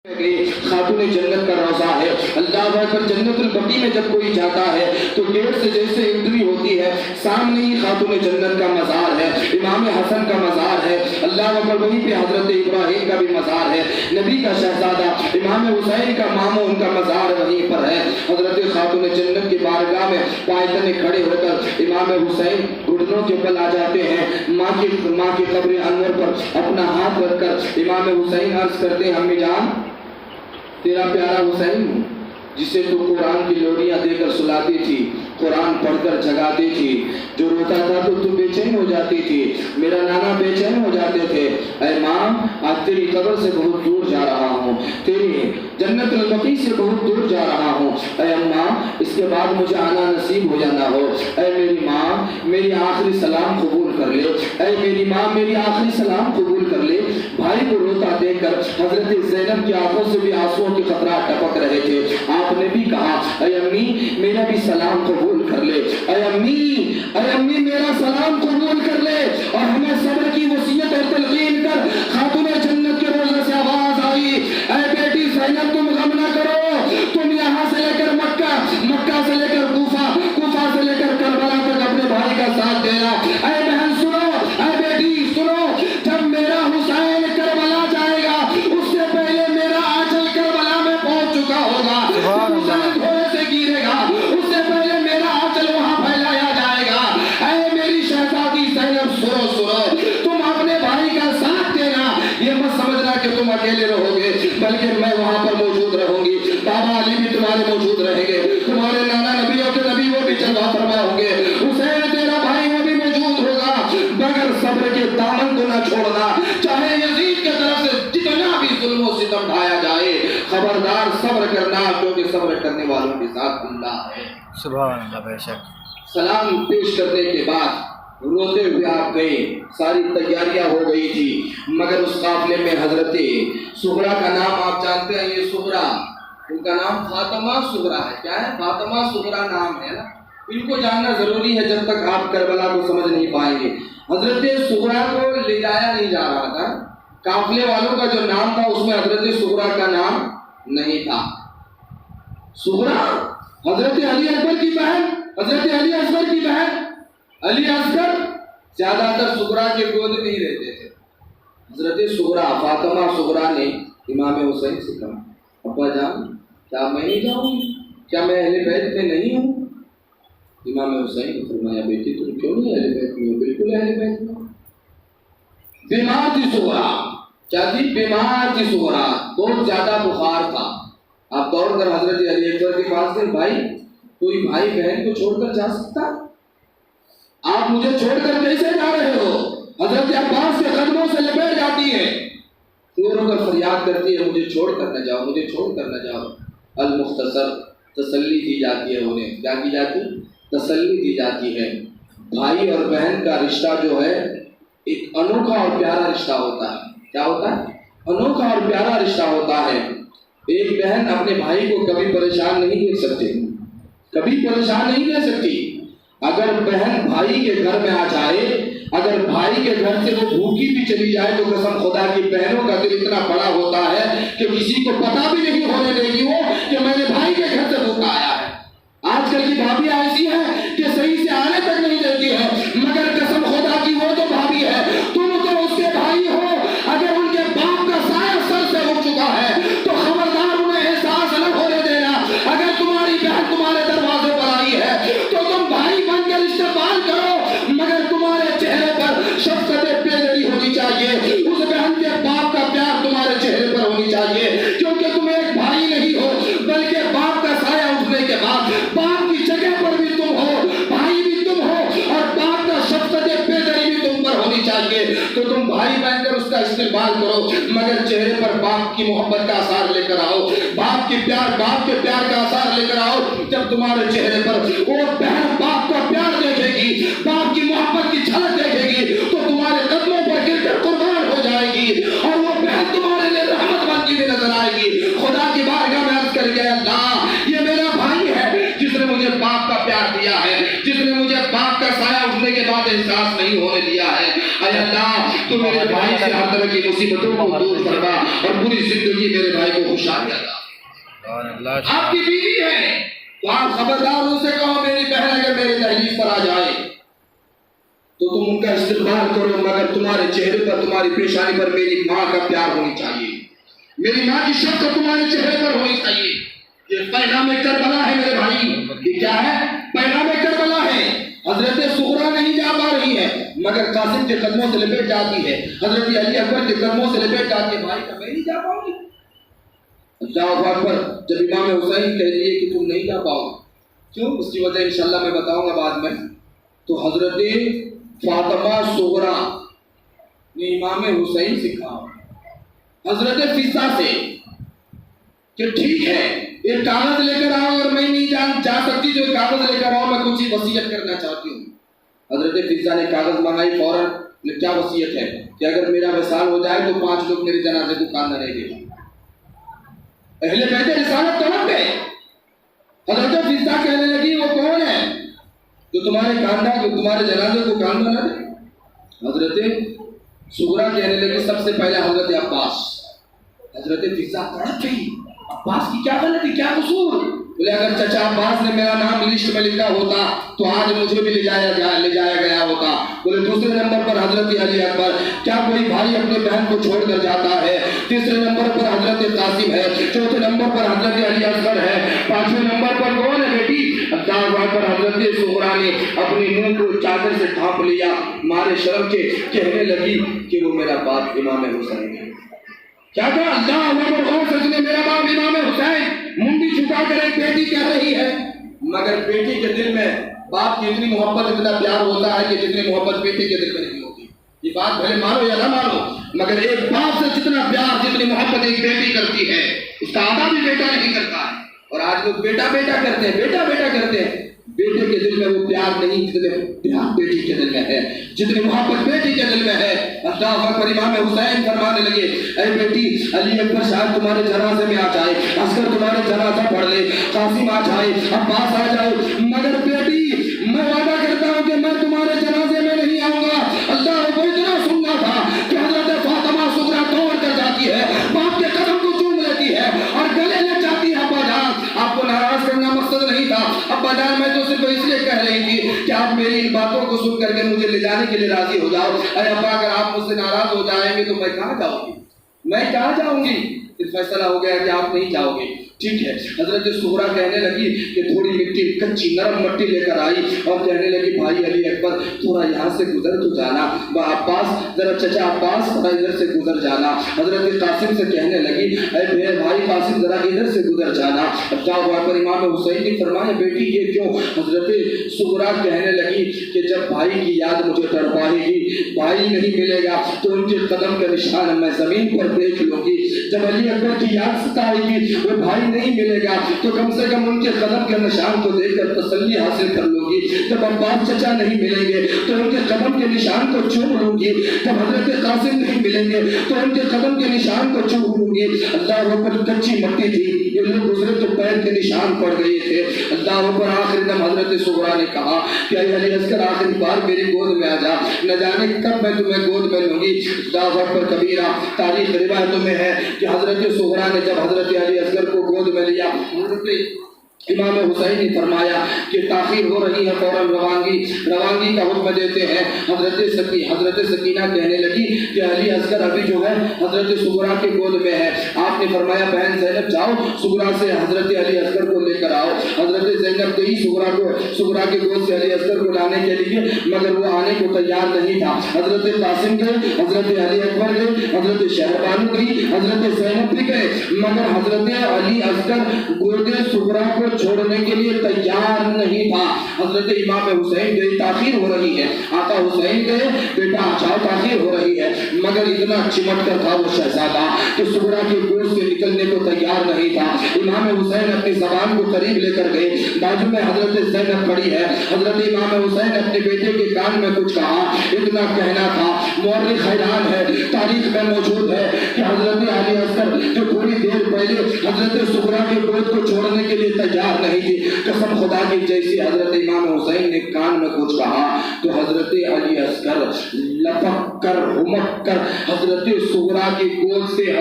خاتون جنت کا روضہ ہے۔ اللہ اکبر۔ جنت البقیع میں جب کوئی جاتا ہے تو گیٹ سے جیسے انٹری ہوتی ہے سامنے ہی خاتون جنت کا مزار ہے، امام حسن کا مزار ہے، اللہ اکبر۔ وہیں پہ حضرت ابراہیم کا بھی مزار ہے، نبی کا شہزادہ امام حسین کا ماموں ان کا مزار وہیں پر ہے۔ حضرت خاتون جنت کی بارگاہ میں پائے تلے کھڑے ہو کر امام حسین گھٹنوں کے بل آ جاتے ہیں، ماں کی قبر انور پر اپنا ہاتھ رکھ کر امام حسین عرض کرتے ہیں، امی جان تیرا پیارا حسین جسے تو قرآن کی لوریاں دے کر سلاتی تھی، قرآن پڑھ کر جگاتی تھی، جو روتا تھا تو بے چین ہو جاتی تھی، میرا نانا بے چین ہو جاتے تھے، اے ماں آج تیری قبر سے بہت دور جا رہا ہوں، تیری جنت البقیع سے بہت دور جا رہا ہوں، اے اماں اس کے بعد مجھے آنا نصیب ہو جانا ہو، اے میری ماں میری آخری سلام قبول کر لے، اے میری ماں میری آخری سلام قبول کر لے۔ بھائی کو روتا دیکھ کر حضرت زینب کی آنکھوں سے بھی آنسوؤں کے قطرات ٹپک رہے تھے، آپ نے بھی کہا اے امی میرا بھی سلام قبول کر لے، اے امی میرا سلام قبول کر لے۔ اور ہمیں صبر کی وصیت اور تلقین کر خاتون جنت کے روضے سے آواز آئی، اے بیٹی زینب تم غم نہ کرو، تم یہاں سے لے کر مکہ سے لے کر کوفہ سے لے کر کربلا تک اپنے بھائی کا ساتھ دینا۔ اے بہن سنو، اے بیٹی سنو، جب میرا حسین کربلا جائے گا اس سے پہلے میرا آنچل کربلا میں پہنچ چکا ہوگا، حسین گھوڑے سے گرے گا اس سے پہلے میرا آنچل وہاں پھیلایا جائے گا۔ اے میری شہزادی زینب سنو، تم اپنے بھائی کا ساتھ دینا، یہ مت سمجھنا کہ تم اکیلے رہو گے بلکہ میں وہاں پر موجود رہوں گی، بابا علی بھی تمہارے موجود رہیں گے، تمہارے نانا نبیوں کے نبی وہ بھی جلوہ فرما ہوں گے، حسین تیرا بھائی وہ بھی موجود ہوگا، مگر صبر کے دامن کو نہ چھوڑنا، چاہے یزید کی طرف سے جتنا بھی ظلم و ستم ڈھایا جائے، خبردار صبر کرنا کیونکہ صبر کرنے والوں کے ساتھ اللہ ہے۔ سبحان اللہ۔ بے شک سلام پیش کرنے کے بعد روتے ہوئے آپ گئے، ساری تیاریاں ہو گئی تھی، مگر اس قافلے میں حضرت صغرا کا نام آپ جانتے ہیں، یہ صغرا ان کا نام فاطمہ صغرا ہے، کیا ہے؟ فاطمہ صغرا نام ہے نا، ان کو جاننا ضروری ہے جب تک آپ کربلا کو سمجھ نہیں پائیں گے۔ حضرت صغرا کو لے جایا نہیں جا رہا تھا، قافلے والوں کا جو نام تھا اس میں حضرت صغرا کا نام نہیں تھا۔ صغرا حضرت علی اکبر کی بہن، حضرت علی اصغر کی بہن، علی اصغر زیادہ تر صغرا کے گود میں ہی رہتے تھے۔ حضرت صغرا فاطمہ صغرا نے امام حسین سے کہا، ابا جان کیا میں نہیں جاؤں گی، کیا میں اہل بیت میں نہیں ہوں؟ امام حسین نے فرمایا بیٹی تم کیوں نہیں اہل بیت میں ہو؟ بالکل اہل بیت میں ہو۔ بیمار تھی صغرا، کیا تھی؟ بیمار تھی صغرا، بہت زیادہ بخار تھا۔ آپ دوڑ کر حضرت علی اکبر کے پاس گئے، بھائی کوئی بھائی بہن کو چھوڑ کر جا سکتا؟ آپ مجھے چھوڑ کر کیسے جا رہے ہو؟ حضرت عباس کے قدموں سے لپٹ جاتی ہے، رو رو کر فریاد کرتی ہے، مجھے چھوڑ کر نہ جاؤ، مجھے چھوڑ کر نہ جاؤ۔ المختصر تسلی دی جاتی ہے انہیں، کیا کی جاتی؟ تسلی دی جاتی ہے۔ بھائی اور بہن کا رشتہ جو ہے ایک انوکھا اور پیارا رشتہ ہوتا ہے۔ کیا ہوتا ہے؟ انوکھا اور پیارا رشتہ ہوتا ہے۔ ایک بہن اپنے بھائی کو کبھی پریشان نہیں دیکھ سکتی، کبھی پریشان نہیں دے سکتی۔ اگر بہن بھائی کے گھر میں آ جائے، اگر بھائی کے گھر سے وہ بھوکی بھی چلی جائے تو قسم خدا کی بہنوں کا دل اتنا بڑا ہوتا ہے کہ کسی کو پتا بھی نہیں ہونے دے گی وہ کہ میں نے بھائی کے گھر سے بھوکا آیا ہے۔ آج کل کی بھابیاں ایسی ہیں کہ صحیح سے آنے تک نہیں دیتی ہے، مگر قسم خدا کی وہ تو بھابی ہے، تم تو اس کے بھائی ہو، اگر ان کے باپ کا سایہ سر سے اٹھ چکا ہے تو خبردار انہیں احساس نہ ہونے دینا۔ اگر تمہاری بہن تمہارے دروازے پر آئی ہے تو تم بھائی بن کر استقبال کرو، مگر تمہارے چہرے پر شفقت پیدری ہونی چاہیے، اس بہن کے باپ کا پیار تمہارے چہرے پر ہونی چاہیے، کیونکہ تم ایک بھائی نہیں ہو بلکہ باپ کا سایہ اٹھنے کے بعد باپ کی جگہ پر بھی تم ہو، بھائی بھی تم ہو، اور باپ کا شفقت پیدری بھی تم پر ہونی چاہیے، تو تم بھائی بن کر اس کا استقبال کرو، مگر چہرے پر باپ کی محبت کا اثار لے کر آؤ، باپ کے پیار کا اثار لے کر آؤ۔ جب تمہارے چہرے پر وہ بہن باپ کا پیار دیکھے گی، باپ کی محبت کی جھلک دیکھے گی تو تمہارے قدموں پر گر کر قربان ہو جائے گی، اور وہ بہن تمہارے لیے رحمت بنتی ہوئی نظر آئے گی۔ خدا کی بارگاہ میں عرض کر کے اللہ یہ میرا بھائی ہے جس نے مجھے باپ کا پیار دیا ہے، جس نے مجھے باپ کا سایہ اٹھنے کے بعد احساس نہیں ہونے دیا ہے۔ اے اللہ تو میرے بھائی سے ہر طرح کی मुसीबतों को दूर फरमा और पूरी जिंदगी मेरे भाई को खुशहाली अता। आपकी बीवी है तो आप खबरदार उनसे कहो मेरी बहन अगर मेरे दहलीज पर आ जाए तो तुम उनका इस्तेमाल करो, मगर तुम्हारे चेहरे पर, तुम्हारी पेशानी पर मेरी माँ का प्यार होनी चाहिए, मेरी माँ की शक्ल तुम्हारे चेहरे पर होनी चाहिए। ये पैगाम करबला है मेरे भाई, ये क्या है? पैगाम करबला है। हजरत सुगरा नहीं जा पा रही है मगर कासिम के कदमों से लिपट जाती है, हजरत अली अकबर के कदमों से लिपट जाती है। भाई का मैं नहीं जा पाऊंगी। अल्लाहु अकबर। जब इमाम हुसैन कह दिए कि तुम नहीं जा पाओगे, क्यों? उसकी वजह इंशाल्लाह मैं बताऊंगा बाद में। तो हजरत फातिमा सुगरा ने इमाम हुसैन से कहा हजरत फिजा से कि ठीक है एक कागज लेकर आओ, और मैं नहीं जा सकती जो कागज लेकर आओ, मैं कुछ वसीयत करना चाहती हूँ। हजरत फिजा ने कागज मंगाई फौरन। क्या वसीयत है कि अगर मेरा विसाल हो जाए तो 5 लोग मेरे जनाजे को कांदा रहेंगे। अहले बैत रिसालत तड़प गए। हजरत फिजा कहने लगी वो कौन है जो तुम्हारे जनाजे को कांदा न दे? हजरत सुगरा कहने लगी सबसे पहले हजरत अब्बास। हजरत फिजा तड़प गई, अब्बास की क्या गलती, क्या कसूर? बोले अगर चचा अब्बास ने मेरा नाम लिस्ट में लिखा होता तो आज मुझे भी ले जाया गया होता। बोले दूसरे नंबर पर हजरत अली अकबर। क्या कोई भाई अपने बहन को छोड़कर जाता है? तीसरे नंबर पर हजरत कासिम है, चौथे नंबर पर हजरत अली असगर है, 5वें नंबर पर कौन है बेटी? पर हजरत सुगरा ने अपने मुंह को चादर से ढांप लिया, मारे शर्म के कहने लगी कि वो मेरा बाप इमाम हुसैन है। क्या कहा? अल्लाह अकबर, सजने मेरा बाप इमाम हुसैन। मुंडी झुका कर एक बेटी कह रही है, मगर बेटी के दिल में बाप की इतनी मोहब्बत, इतना प्यार होता है कि जितनी मोहब्बत बेटी के दिल में नहीं होती। ये बात भले मानो या ना मानो, मगर एक बाप से जितना प्यार, जितनी मोहब्बत एक बेटी करती है उसका आधा भी बेटा नहीं करता है। और आज लोग बेटा बेटा करते हैं, बेटा बेटा करते हैं। बेटे के दिल में वो प्यार नहीं जितने प्यार बेटी के दिल में है, जितनी मोहब्बत बेटी के दिल में है। अल्लाह अकबर। इमाम हुसैन फरमाने लगे ऐ बेटी, अली अकबर साहब तुम्हारे जनाजे में आ जाए, असगर तुम्हारे जनाजा पढ़ ले, कासिम आ जाए, अब्बास आ जाए, मगर बेटी मैं वादा करता हूँ कि मैं तुम्हारे जनाजे में नहीं आऊंगा। अल्लाह को इतना सुनना था कि हजरत फातिमा सुगरा दौड़ कर जाती है, बाप के कदम को चूम लेती है और गले लग जाती है। अब्बा जान, आपको नाराज करना मकसद नहीं था। अब्बा जान, मैं तो सिर्फ इसलिए कह रही थी कि आप मेरी इन बातों को सुन करके मुझे ले जाने के लिए राजी हो जाओ। अरे अब्बा, अगर आप मुझसे नाराज हो जाएंगे तो मैं कहाँ जाऊंगी, मैं कहाँ जाऊंगी? फैसला हो गया कि आप नहीं जाओगे। ठीक है। हजरत सुगरा कहने लगी कि थोड़ी मिट्टी, कच्ची नरम मिट्टी लेकर आई और कहने लगी भाई अली अकबर थोड़ा यहाँ से गुजर तो जाना, अब्बास जरा, चचा अब्बास थोड़ा इधर से गुजर जाना। हजरत कासिम से कहने लगी अरे मेरे भाई कासिम जरा इधर से गुजर जाना। पर इमाम हुसैन ने फरमाया बेटी ये क्यों? हजरत सुगरा कहने लगी कि जब भाई की याद मुझे तड़पाएगी, भाई नहीं मिलेगा तो उनके कदम के निशान मैं जमीन पर देख लूंगी। जब अली अकबर की याद सताएगी, वो भाई नहीं मिलेगा तो कम से कम उनके कदम के निशान को देखकर तसल्ली हासिल कर लूंगी। जब अब्बास चचा नहीं मिलेंगे तो उनके कदम के निशान को चूम लूंगी। जब हजरत कासिम नहीं मिलेंगे तो उनके कदम के निशान को चूम लूंगी। अल्लाह पर कच्ची मिट्टी थी, ये लोग गुजरे तो पैर के निशान पड़ गए थे। अल्लाह पर आखिरी दम हजरत सुगरा ने कहा कि अली असगर आखिरी बार मेरी गोद में आ जा, न जाने कब मैं तुम्हें गोद में लूंगी। अल्लाह पर कबीरा। तारीख रिवायतों में है कि हजरत सुगरा ने जब हजरत अली असगर को गोद में लिया, इमाम हुसैन ने फरमाया कि ताखीर हो रही है, फौरन रवानगी का हुक्म देते हैं। हजरत सकीना कहने लगी कि अली असगर अभी जो है हजरत सुगरा के गोद में है। आपने फरमाया बहन ज़ैनब जाओ सुगरा से हजरत अली असगर को लेकर आओ। हजरत ज़ैनब गई सुगरा के गोद से अली असगर को लाने के लिए, मगर वो आने को तैयार नहीं था। हजरत कासिम गए, हजरत अली अकबर गए, हजरत शहरबानू गई, हजरत ज़ैनब भी गए, मगर हजरत अली असगर गोद सुगरा को छोड़ने के लिए तैयार नहीं था। हजरत इमाम हुसैन गए, ताखीर हो रही है। आका हुसैन गए, बेटा अच्छा ताखीर हो रही है, मगर इतना चिमट कर था वो शहजादा कि सुगरा के गोद से निकलने को तैयार नहीं था। इमाम हुसैन अपनी जबान को करीब लेकर गए, बाजू में हजरत ज़ैनब खड़ी है। हजरत इमाम हुसैन अपने बेटे के कान में कुछ कहा, इतना कहना था। मौर्रिख हैरान है, तारीख में मौजूद है कि हजरत अली असगर जो थोड़ी देर पहले हजरत सुगरा के गोद को छोड़ने के लिए तैयार नहीं थी, कसम खुदा की जैसी हजरत इमाम हुसैन ने कान में कुछ कहा तो हजरत अली असगर लपक कर हुमक कर हजरत सुगरा की गोद से